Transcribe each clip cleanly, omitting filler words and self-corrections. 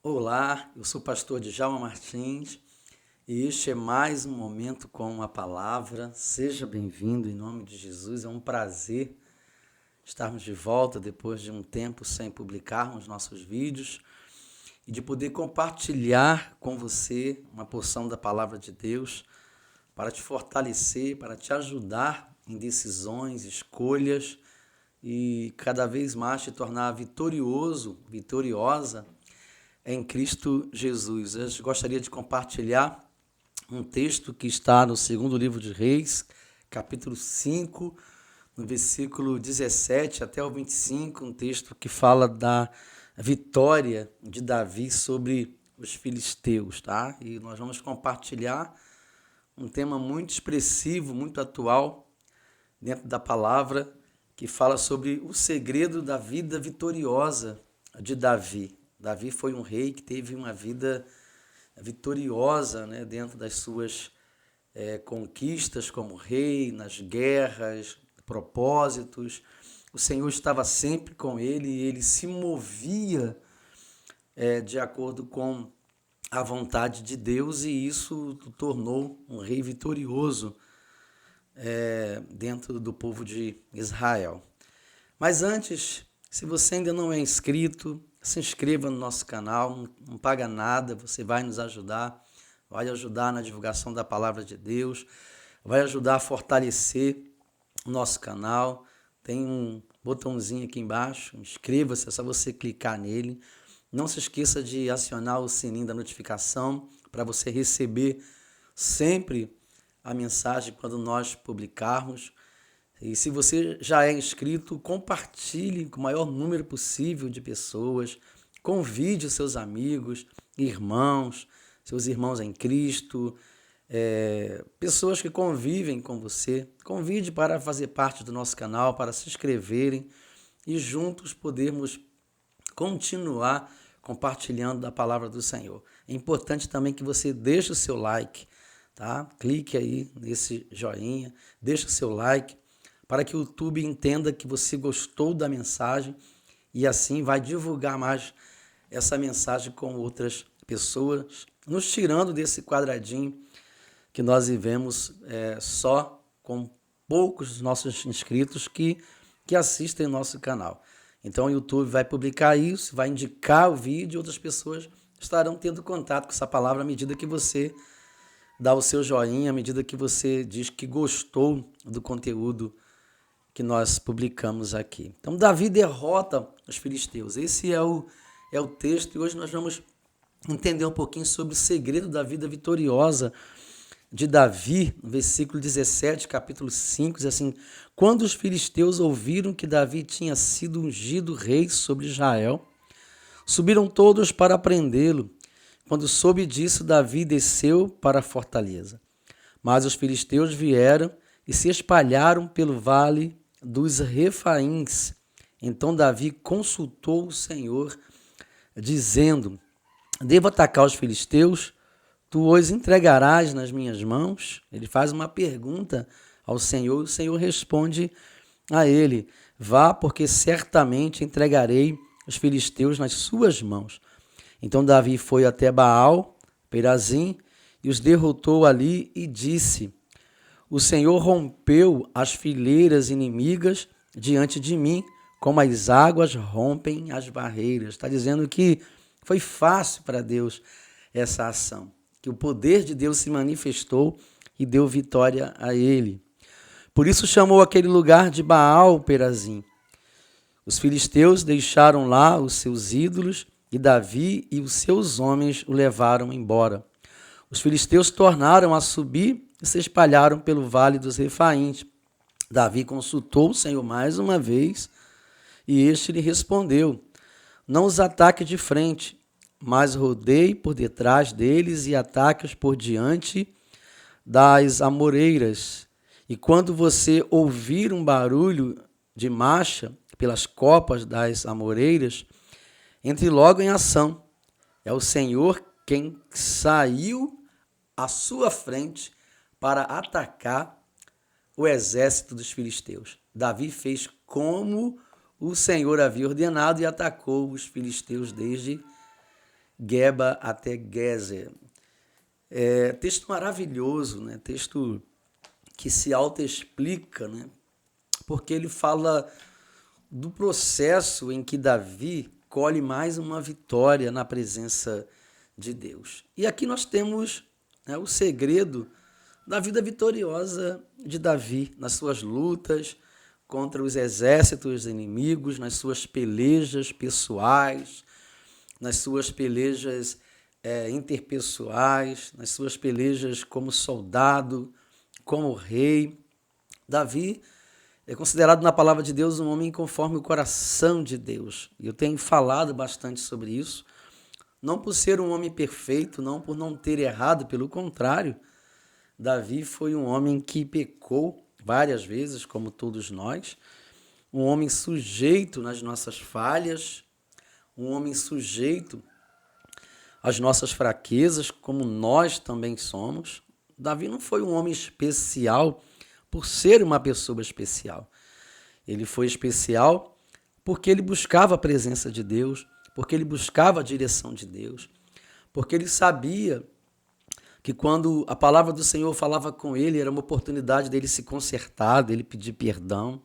Olá, eu sou o pastor Djalma Martins e este é mais um momento com a palavra. Seja bem-vindo em nome de Jesus. É um prazer estarmos de volta depois de um tempo sem publicarmos nossos vídeos e de poder compartilhar com você uma porção da palavra de Deus para te fortalecer, para te ajudar em decisões, escolhas e cada vez mais te tornar vitorioso, vitoriosa em Cristo Jesus. Eu gostaria de compartilhar um texto que está no segundo livro de Reis, capítulo 5, no versículo 17 até o 25, um texto que fala da vitória de Davi sobre os filisteus, tá? E nós vamos compartilhar um tema muito expressivo, muito atual dentro da palavra, que fala sobre o segredo da vida vitoriosa de Davi. Davi foi um rei que teve uma vida vitoriosa, né, dentro das suas conquistas como rei, nas guerras, propósitos. O Senhor estava sempre com ele e ele se movia de acordo com a vontade de Deus e isso o tornou um rei vitorioso dentro do povo de Israel. Mas antes, se você ainda não é inscrito, se inscreva no nosso canal, não paga nada, você vai nos ajudar, vai ajudar na divulgação da palavra de Deus, vai ajudar a fortalecer o nosso canal. Tem um botãozinho aqui embaixo, inscreva-se, é só você clicar nele. Não se esqueça de acionar o sininho da notificação para você receber sempre a mensagem quando nós publicarmos. E se você já é inscrito, compartilhe com o maior número possível de pessoas, convide os seus amigos, irmãos, seus irmãos em Cristo, pessoas que convivem com você, convide para fazer parte do nosso canal, para se inscreverem e juntos podermos continuar compartilhando da palavra do Senhor. É importante também que você deixe o seu like, tá? Clique aí nesse joinha, deixe o seu like, para que o YouTube entenda que você gostou da mensagem e assim vai divulgar mais essa mensagem com outras pessoas, nos tirando desse quadradinho que nós vivemos só com poucos nossos inscritos que assistem o nosso canal. Então o YouTube vai publicar isso, vai indicar o vídeo e outras pessoas estarão tendo contato com essa palavra à medida que você dá o seu joinha, à medida que você diz que gostou do conteúdo que nós publicamos aqui. Então, Davi derrota os filisteus. Esse é o texto e hoje nós vamos entender um pouquinho sobre o segredo da vida vitoriosa de Davi, no versículo 17, capítulo 5, diz assim: quando os filisteus ouviram que Davi tinha sido ungido rei sobre Israel, subiram todos para prendê-lo. Quando soube disso, Davi desceu para a fortaleza. Mas os filisteus vieram e se espalharam pelo vale dos Refaíns. Então Davi consultou o Senhor, dizendo: devo atacar os filisteus? Tu os entregarás nas minhas mãos? Ele faz uma pergunta ao Senhor, e o Senhor responde a ele: vá, porque certamente entregarei os filisteus nas suas mãos. Então Davi foi até Baal, Perazim, e os derrotou ali e disse: o Senhor rompeu as fileiras inimigas diante de mim, como as águas rompem as barreiras. Está dizendo que foi fácil para Deus essa ação, que o poder de Deus se manifestou e deu vitória a ele. Por isso chamou aquele lugar de Baal Perazim. Os filisteus deixaram lá os seus ídolos e Davi e os seus homens o levaram embora. Os filisteus tornaram a subir e se espalharam pelo vale dos Refaíns. Davi consultou o Senhor mais uma vez e este lhe respondeu: não os ataque de frente, mas rodeie por detrás deles e ataque-os por diante das amoreiras. E quando você ouvir um barulho de marcha pelas copas das amoreiras, entre logo em ação. É o Senhor quem saiu à sua frente para atacar o exército dos filisteus. Davi fez como o Senhor havia ordenado e atacou os filisteus desde Geba até Gezer. Texto maravilhoso, né? Texto que se autoexplica, né? Porque ele fala do processo em que Davi colhe mais uma vitória na presença de Deus. E aqui nós temos, né, o segredo da vida vitoriosa de Davi, nas suas lutas contra os exércitos inimigos, nas suas pelejas pessoais, nas suas pelejas interpessoais, nas suas pelejas como soldado, como rei. Davi é considerado na palavra de Deus um homem conforme o coração de Deus. E eu tenho falado bastante sobre isso, não por ser um homem perfeito, não por não ter errado, pelo contrário. Davi foi um homem que pecou várias vezes, como todos nós, um homem sujeito nas nossas falhas, um homem sujeito às nossas fraquezas, como nós também somos. Davi não foi um homem especial por ser uma pessoa especial. Ele foi especial porque ele buscava a presença de Deus, porque ele buscava a direção de Deus, porque ele sabia que quando a palavra do Senhor falava com ele, era uma oportunidade dele se consertar, dele pedir perdão,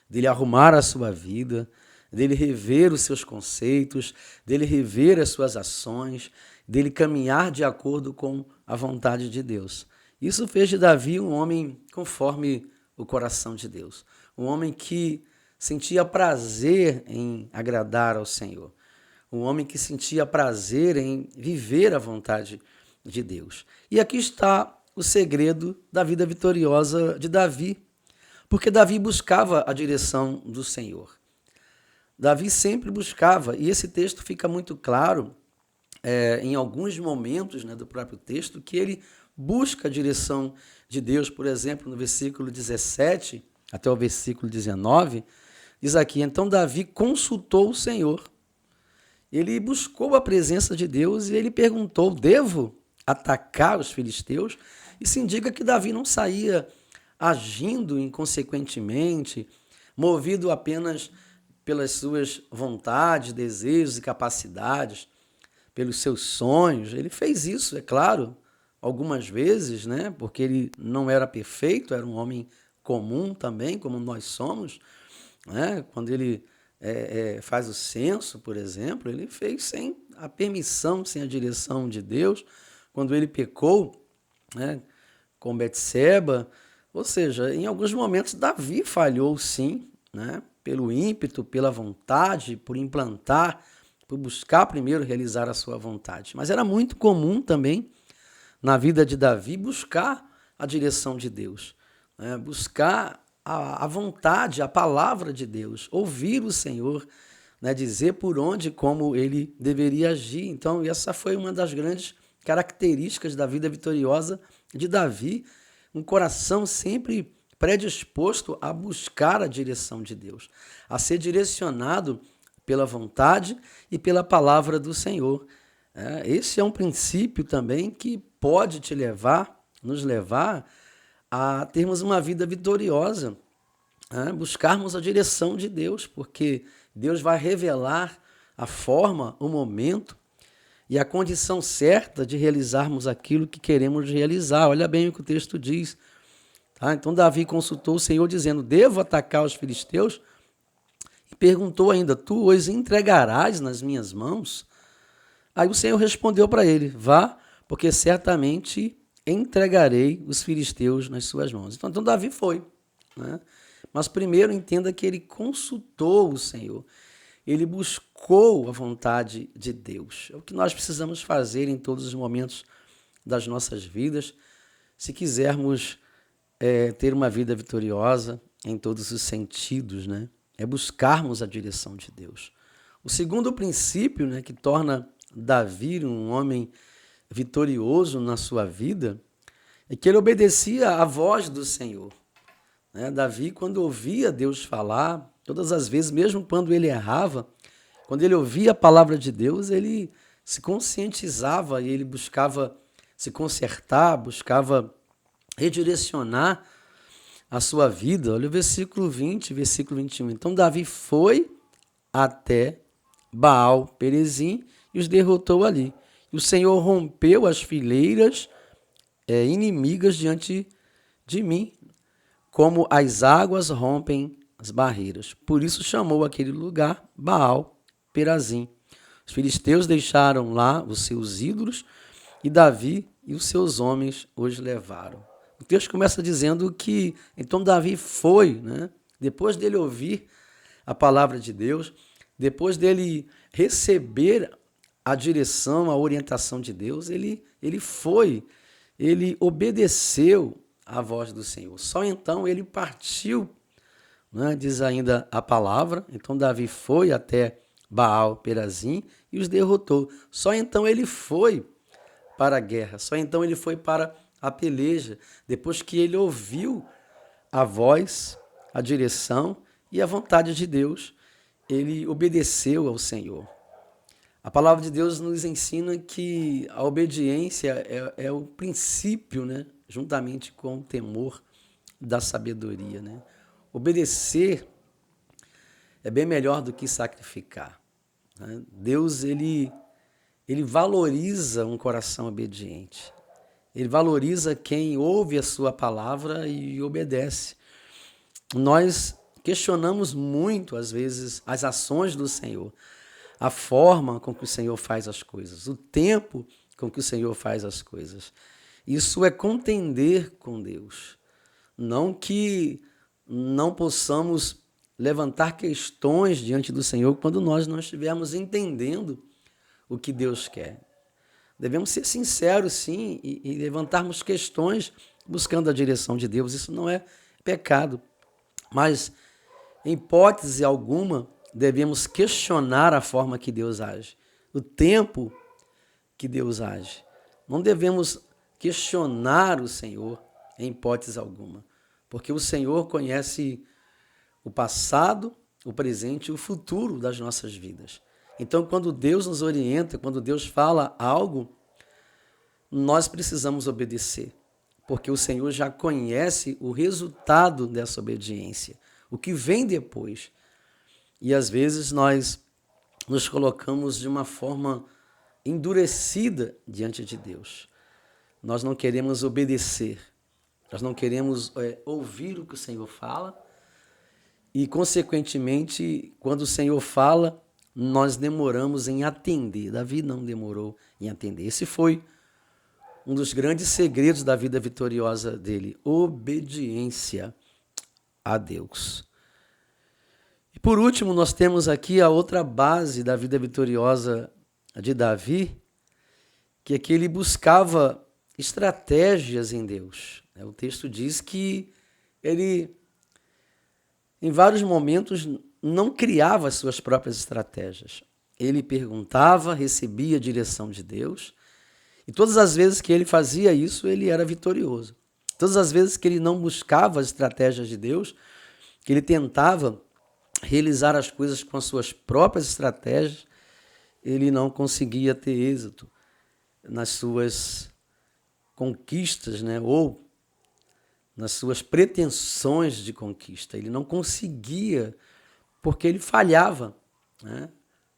dele arrumar a sua vida, dele rever os seus conceitos, dele rever as suas ações, dele caminhar de acordo com a vontade de Deus. Isso fez de Davi um homem conforme o coração de Deus, um homem que sentia prazer em agradar ao Senhor, um homem que sentia prazer em viver a vontade de Deus. E aqui está o segredo da vida vitoriosa de Davi, porque Davi buscava a direção do Senhor. Davi sempre buscava, e esse texto fica muito claro em alguns momentos, né, do próprio texto, que ele busca a direção de Deus. Por exemplo, no versículo 17 até o versículo 19, diz aqui: então Davi consultou o Senhor. Ele buscou a presença de Deus e ele perguntou: devo atacar os filisteus? Isso indica que Davi não saía agindo inconsequentemente, movido apenas pelas suas vontades, desejos e capacidades, pelos seus sonhos. Ele fez isso, é claro, algumas vezes, né? Porque ele não era perfeito, era um homem comum também, como nós somos, né? Quando ele faz o censo, por exemplo, ele fez sem a permissão, sem a direção de Deus. Quando ele pecou, né, com Betseba, ou seja, em alguns momentos Davi falhou sim, né, pelo ímpeto, pela vontade, por implantar, por buscar primeiro realizar a sua vontade. Mas era muito comum também na vida de Davi buscar a direção de Deus, né, buscar a vontade, a palavra de Deus, ouvir o Senhor, né, dizer por onde e como ele deveria agir. Então, essa foi uma das grandes características da vida vitoriosa de Davi, um coração sempre predisposto a buscar a direção de Deus, a ser direcionado pela vontade e pela palavra do Senhor. Esse é um princípio também que pode nos levar a termos uma vida vitoriosa, buscarmos a direção de Deus, porque Deus vai revelar a forma, o momento e a condição certa de realizarmos aquilo que queremos realizar. Olha bem o que o texto diz. Tá? Então Davi consultou o Senhor dizendo: devo atacar os filisteus? E perguntou ainda: tu os entregarás nas minhas mãos? Aí o Senhor respondeu para ele: vá, porque certamente entregarei os filisteus nas suas mãos. Então Davi foi, né? Mas primeiro entenda que ele consultou o Senhor. Ele buscou a vontade de Deus. É o que nós precisamos fazer em todos os momentos das nossas vidas, se quisermos ter uma vida vitoriosa em todos os sentidos, né? É buscarmos a direção de Deus. O segundo princípio, né, que torna Davi um homem vitorioso na sua vida é que ele obedecia à voz do Senhor. Davi, quando ouvia Deus falar, todas as vezes, mesmo quando ele errava, quando ele ouvia a palavra de Deus, ele se conscientizava e ele buscava se consertar, buscava redirecionar a sua vida. Olha o versículo 20, versículo 21. Então Davi foi até Baal Perizim e os derrotou ali. E o Senhor rompeu as fileiras inimigas diante de mim, como as águas rompem as barreiras. Por isso chamou aquele lugar Baal Perazim. Os filisteus deixaram lá os seus ídolos e Davi e os seus homens os levaram. O texto começa dizendo que então Davi foi, né? Depois dele ouvir a palavra de Deus, depois dele receber a direção, a orientação de Deus, ele foi, ele obedeceu à voz do Senhor. Só então ele partiu, né? Diz ainda a palavra, então Davi foi até Baal Perazim e os derrotou. Só então ele foi para a guerra, só então ele foi para a peleja, depois que ele ouviu a voz, a direção e a vontade de Deus, ele obedeceu ao Senhor. A palavra de Deus nos ensina que a obediência é o princípio, né? Juntamente com o temor da sabedoria. Né? Obedecer é bem melhor do que sacrificar. Né? Deus ele valoriza um coração obediente. Ele valoriza quem ouve a sua palavra e obedece. Nós questionamos muito, às vezes, as ações do Senhor, a forma com que o Senhor faz as coisas, o tempo com que o Senhor faz as coisas. Isso é contender com Deus. Não que não possamos levantar questões diante do Senhor quando nós não estivermos entendendo o que Deus quer. Devemos ser sinceros, sim, e levantarmos questões buscando a direção de Deus. Isso não é pecado. Mas, em hipótese alguma, devemos questionar a forma que Deus age, o tempo que Deus age. Não devemos questionar o Senhor em hipótese alguma, porque o Senhor conhece o passado, o presente e o futuro das nossas vidas. Então, quando Deus nos orienta, quando Deus fala algo, nós precisamos obedecer, porque o Senhor já conhece o resultado dessa obediência, o que vem depois. E às vezes nós nos colocamos de uma forma endurecida diante de Deus. Nós não queremos obedecer, nós não queremos ouvir o que o Senhor fala e, consequentemente, quando o Senhor fala, nós demoramos em atender. Davi não demorou em atender. Esse foi um dos grandes segredos da vida vitoriosa dele, obediência a Deus. E por último, nós temos aqui a outra base da vida vitoriosa de Davi, que é que ele buscava estratégias em Deus. O texto diz que ele, em vários momentos, não criava as suas próprias estratégias. Ele perguntava, recebia a direção de Deus, e todas as vezes que ele fazia isso, ele era vitorioso. Todas as vezes que ele não buscava as estratégias de Deus, que ele tentava realizar as coisas com as suas próprias estratégias, ele não conseguia ter êxito nas suas conquistas, né? Ou nas suas pretensões de conquista. Ele não conseguia, porque ele falhava, né?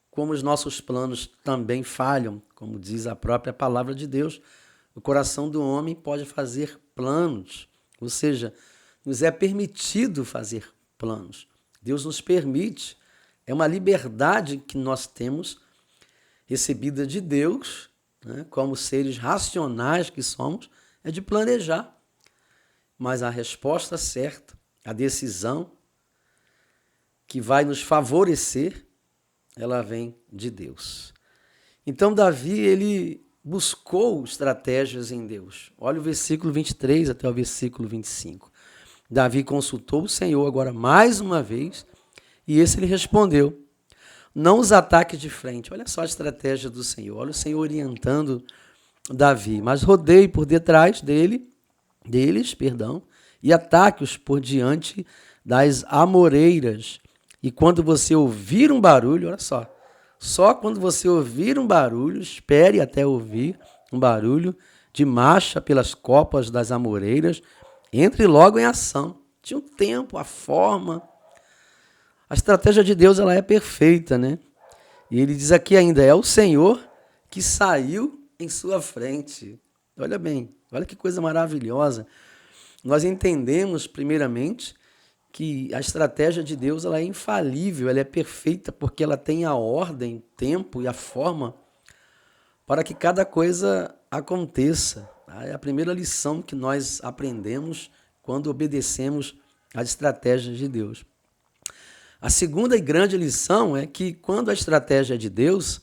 Como os nossos planos também falham, como diz a própria palavra de Deus. O coração do homem pode fazer planos, ou seja, nos é permitido fazer planos. Deus nos permite, é uma liberdade que nós temos, recebida de Deus, né, como seres racionais que somos, é de planejar. Mas a resposta certa, a decisão que vai nos favorecer, ela vem de Deus. Então Davi, ele buscou estratégias em Deus. Olha o versículo 23 até o versículo 25. Davi consultou o Senhor agora mais uma vez, e esse lhe respondeu: não os ataques de frente. Olha só a estratégia do Senhor. Olha o Senhor orientando Davi. Mas rodeie por detrás deles, e ataque-os por diante das amoreiras. E quando você ouvir um barulho, olha só quando você ouvir um barulho, espere até ouvir um barulho de marcha pelas copas das amoreiras, entre logo em ação. Tinha o tempo, a forma. A estratégia de Deus, ela é perfeita, né? E ele diz aqui ainda, é o Senhor que saiu em sua frente. Olha bem, olha que coisa maravilhosa. Nós entendemos, primeiramente, que a estratégia de Deus ela é infalível, ela é perfeita, porque ela tem a ordem, o tempo e a forma para que cada coisa aconteça. É a primeira lição que nós aprendemos quando obedecemos às estratégias de Deus. A segunda e grande lição é que quando a estratégia é de Deus,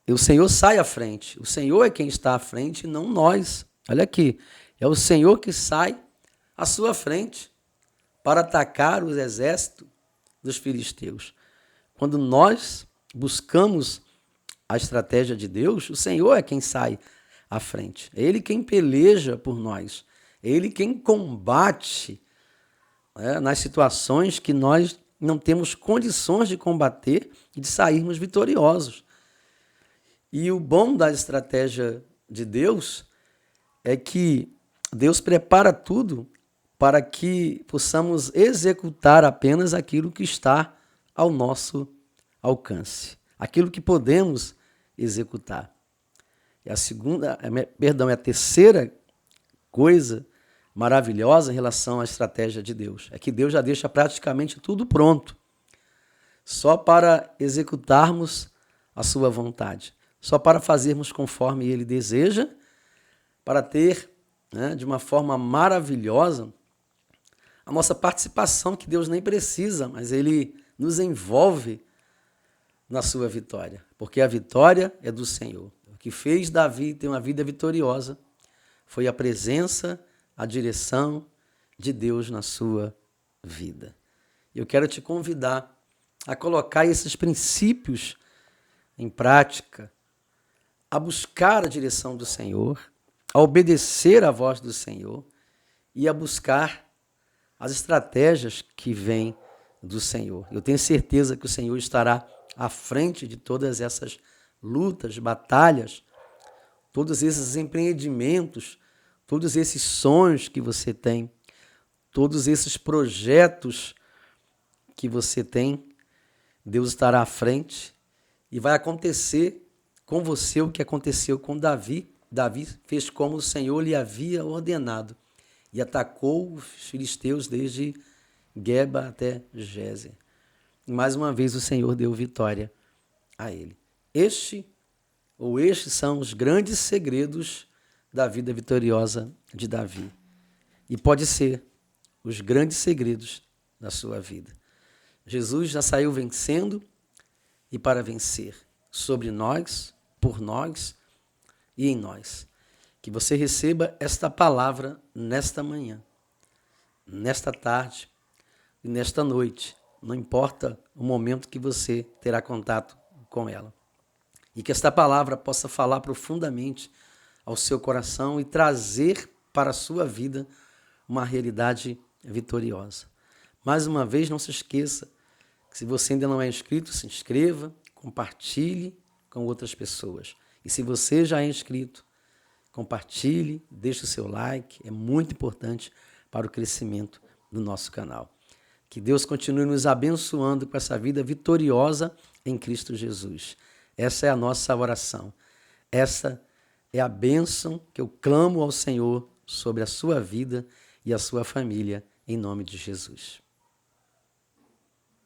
o Senhor sai à frente. O Senhor é quem está à frente, não nós. Olha aqui, é o Senhor que sai à sua frente para atacar os exércitos dos filisteus. Quando nós buscamos a estratégia de Deus, o Senhor é quem sai à frente. É Ele quem peleja por nós. É Ele quem combate nas situações que nós não temos condições de combater e de sairmos vitoriosos. E o bom da estratégia de Deus é que Deus prepara tudo para que possamos executar apenas aquilo que está ao nosso alcance, aquilo que podemos executar. E a terceira coisa maravilhosa em relação à estratégia de Deus é que Deus já deixa praticamente tudo pronto, só para executarmos a sua vontade, só para fazermos conforme Ele deseja, para ter, de uma forma maravilhosa, a nossa participação, que Deus nem precisa, mas Ele nos envolve na sua vitória, porque a vitória é do Senhor. O que fez Davi ter uma vida vitoriosa foi a presença, a direção de Deus na sua vida. Eu quero te convidar a colocar esses princípios em prática, a buscar a direção do Senhor, a obedecer à voz do Senhor e a buscar as estratégias que vêm do Senhor. Eu tenho certeza que o Senhor estará à frente de todas essas lutas, batalhas, todos esses empreendimentos, todos esses sonhos que você tem, todos esses projetos que você tem. Deus estará à frente e vai acontecer com você o que aconteceu com Davi. Davi fez como o Senhor lhe havia ordenado e atacou os filisteus desde Geba até Gézer. E mais uma vez o Senhor deu vitória a ele. Estes são os grandes segredos da vida vitoriosa de Davi. E pode ser os grandes segredos da sua vida. Jesus já saiu vencendo e para vencer sobre nós, por nós e em nós. Que você receba esta palavra nesta manhã, nesta tarde e nesta noite. Não importa o momento que você terá contato com ela. E que esta palavra possa falar profundamente ao seu coração e trazer para a sua vida uma realidade vitoriosa. Mais uma vez, não se esqueça que se você ainda não é inscrito, se inscreva, compartilhe com outras pessoas. E se você já é inscrito, compartilhe, deixe o seu like, é muito importante para o crescimento do nosso canal. Que Deus continue nos abençoando com essa vida vitoriosa em Cristo Jesus. Essa é a nossa oração. Essa é a bênção que eu clamo ao Senhor sobre a sua vida e a sua família, em nome de Jesus.